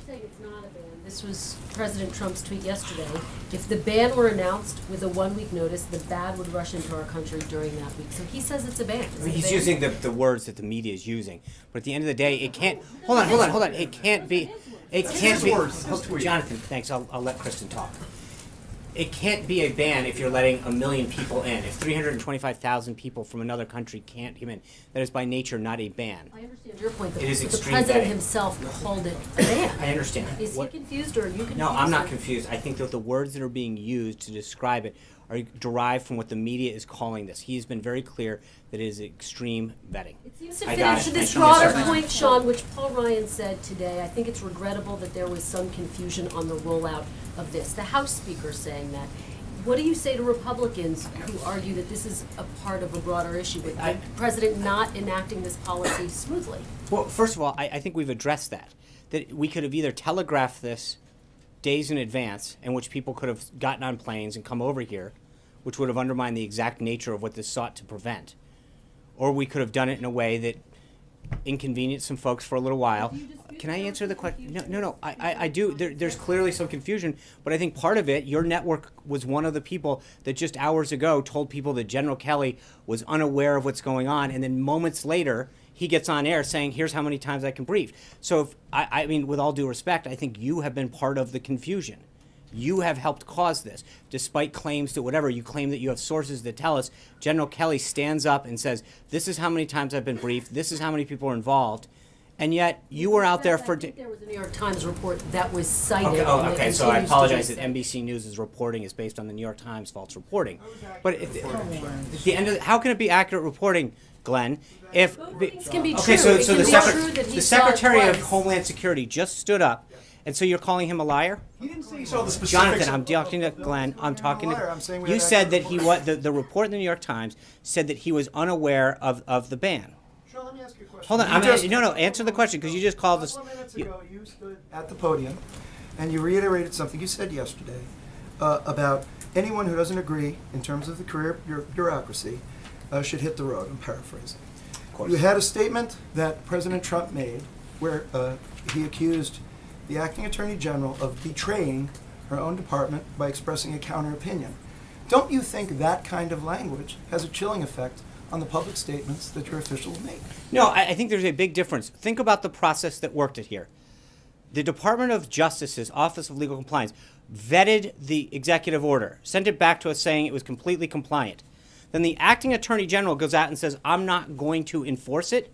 saying it's not a ban. This was President Trump's tweet yesterday. If the ban were announced with a 1-week notice, the ban would rush into our country during that week. So he says it's a ban. I mean, he's using the words that the media is using, but at the end of the day, it can't. Hold on. It can't be. It can't be. Jonathan, thanks. I'll let Kristen talk. It can't be a ban if you're letting 1 million people in. If 325,000 people from another country can't come in, that is by nature not a ban. I understand your point. It is the extreme president vetting. himself called it a ban. I understand. Is he confused, or are you confused? No, I'm not confused. I think that the words that are being used to describe it are derived from what the media is calling this. He's been very clear that it is extreme vetting. It seems to I fit got into it. this Thanks so much, broader sir. point, Sean, which Paul Ryan said today. I think it's regrettable that there was some confusion on the rollout of this. The House Speaker saying that. What do you say to Republicans who argue that this is a part of a broader issue with the president not enacting this policy smoothly? Well, first of all, I think we've addressed that. That we could have either telegraphed this days in advance, in which people could have gotten on planes and come over here, which would have undermined the exact nature of what this sought to prevent. Or we could have done it in a way that inconvenienced some folks for a little while. Can I answer the question? No. I do. There's clearly some confusion, but I think part of it, your network was one of the people that just hours ago told people that General Kelly was unaware of what's going on, and then moments later, he gets on air saying, here's how many times I can brief. So, if, I mean, with all due respect, I think you have been part of the confusion. You have helped cause this, despite claims that whatever, you claim that you have sources that tell us. General Kelly stands up and says, this is how many times I've been briefed, this is how many people are involved, and yet you were out there for... I think there was a New York Times report that was cited. Okay, so I apologize that NBC News' reporting is based on the New York Times false reporting. But at the end of how can it be accurate reporting, Glenn, if... Things can be Okay, true. so It can be true that he the saw it Secretary of twice. Homeland Security just stood up, and so you're calling him a liar? He didn't say he saw the specifics. Jonathan, I'm talking to Glenn. I'm talking liar. I'm to. saying we You had said that accurate he was the report in the New York Times said that he was unaware of the ban. Sean, let me ask you a question. Hold on, no. Answer the question because you just called us. A couple of minutes ago, you stood at the podium and you reiterated something you said yesterday about anyone who doesn't agree in terms of the career bureaucracy should hit the road. I'm paraphrasing. Of course. You had a statement that President Trump made where he accused the acting attorney general of betraying her own department by expressing a counter opinion. Don't you think that kind of language has a chilling effect on the public statements that your officials make? No, I think there's a big difference. Think about the process that worked it here. The Department of Justice's Office of Legal Compliance vetted the executive order, sent it back to us saying it was completely compliant. Then the acting attorney general goes out and says, I'm not going to enforce it.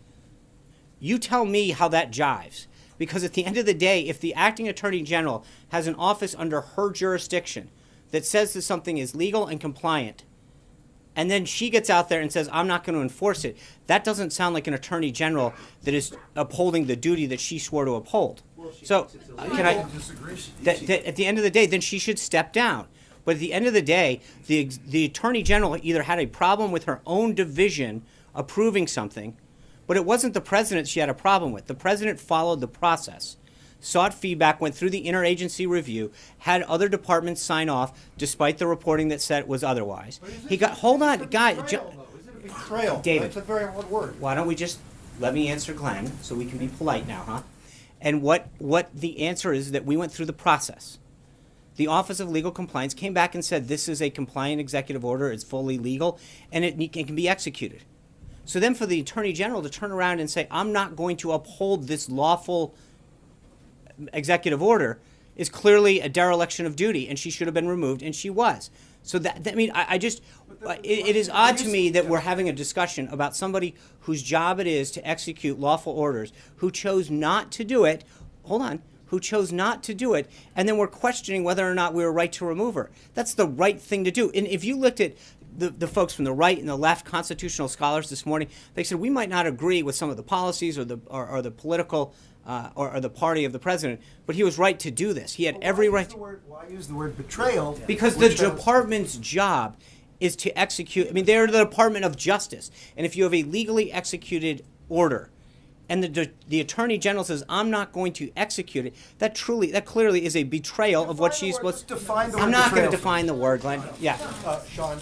You tell me how that jives. Because at the end of the day, if the acting attorney general has an office under her jurisdiction that says that something is legal and compliant, and then she gets out there and says, I'm not going to enforce it, that doesn't sound like an attorney general that is upholding the duty that she swore to uphold. So, can I, at the end of the day, then she should step down. But at the end of the day, the attorney general either had a problem with her own division approving something, but it wasn't the president she had a problem with. The president followed the process, sought feedback, went through the interagency review, had other departments sign off, despite the reporting that said it was otherwise. He got, hold on, guys. Betrayal. David. That's a very hard word. Why don't we just let me answer Glenn so we can be polite now, huh? And what the answer is that we went through the process. The Office of Legal Compliance came back and said this is a compliant executive order, it's fully legal, and it can be executed. So then for the Attorney General to turn around and say, I'm not going to uphold this lawful executive order is clearly a dereliction of duty, and she should have been removed, and she was. So I mean, it is odd to me that we're having a discussion about somebody whose job it is to execute lawful orders, who chose not to do it, who chose not to do it, and then we're questioning whether or not we were right to remove her. That's the right thing to do. And if you looked at the folks from the right and the left, constitutional scholars this morning, they said we might not agree with some of the policies or the political or the party of the president, but he was right to do this. He had every right. Why use the word betrayal? Because the department's job is to execute. I mean, they're the Department of Justice, and if you have a legally executed order, and the attorney general says, "I'm not going to execute it," that clearly is a betrayal of what she's supposed to. Define the word I'm not going to betrayal. define the word, Glenn. Yeah. Sean,